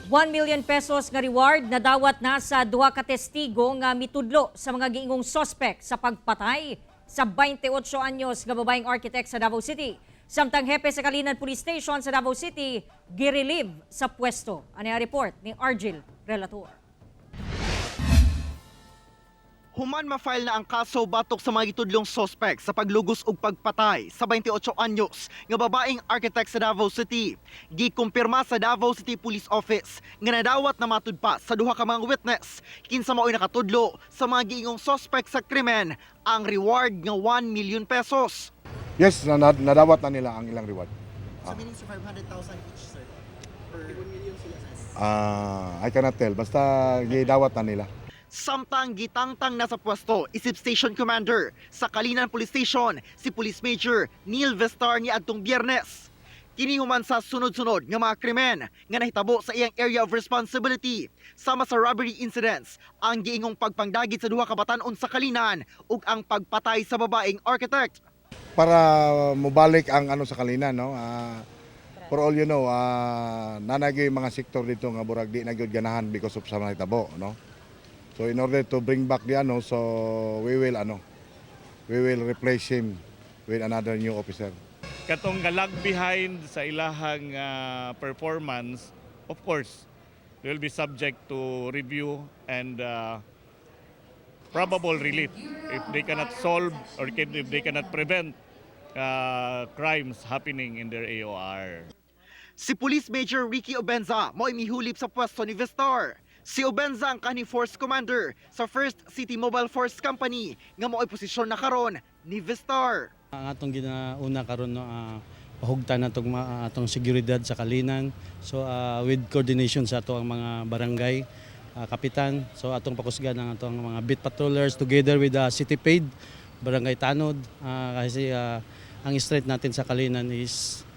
1 million pesos nga reward na dawat na sa duha ka testigo nga mitudlo sa mga giingong sospek sa pagpatay sa 28 anyos nga babaeng architect sa Davao City. Samtang hepe sa Kalinan Police Station sa Davao City, girelieve sa pwesto. Ano yung report ni Argil Relator? Human ma-file na ang kaso batok sa mga gitudlong sospek sa paglugos ug pagpatay sa 28 anyos nga babaeng architect sa Davao City. Gikumpirma sa Davao City Police Office nga nadawat na matud pa sa duha ka mga witness kinsa mao'y nakatudlo sa mga giingong sospek sa krimen ang reward nga 1 million pesos. Yes, nadawat na nila ang ilang reward. So meaning 500,000 each, sir? Per 1 million sila, sir? I cannot tell. Basta gidawat na nila. Samtang gitangtang na sa pwesto isip Station Commander sa Kalinan Police Station si Police Major Neil Vestar ni adtong Biyernes. Kini human sa sunod-sunod nga mga krimen nga nahitabo sa iyang area of responsibility sama sa robbery incidents, ang giingong pagpangdagit sa duha ka batan-on sa Kalinan ug ang pagpatay sa babaeng architect. Para mubalik ang ano sa Kalinan, no? For all you know, nanagay mga sektor dito nga burag di nagyud ganahan because of sa nahitabo, no? So in order to bring back the ano, so we will replace him with another new officer. Katong galag behind sa ilahang performance, of course, will be subject to review and probable relief if they cannot solve or if they cannot prevent crimes happening in their AOR. Si Police Major Ricky Obenza mo'y mihulip sa pwesto ni Vestar. Si Obenza ang kanhi Force Commander sa 1st City Mobile Force Company nga mo'y posisyon na karon ni Vestar. Ang atong ginauna karon no, pahugtan natong atong seguridad sa Kalinan. So with coordination sa ato ang mga barangay kapitan, so atong pakusgan ang atong mga beat patrollers together with the City Paid, Barangay Tanod, kasi ang street natin sa Kalinan is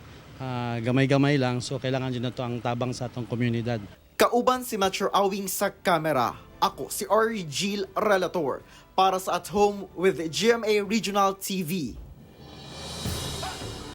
gamay-gamay lang, so kailangan din na to ang tabang sa atong komunidad. Kauban si Metro Awing sa kamera. Ako si Argil Relator para sa At Home with GMA Regional TV.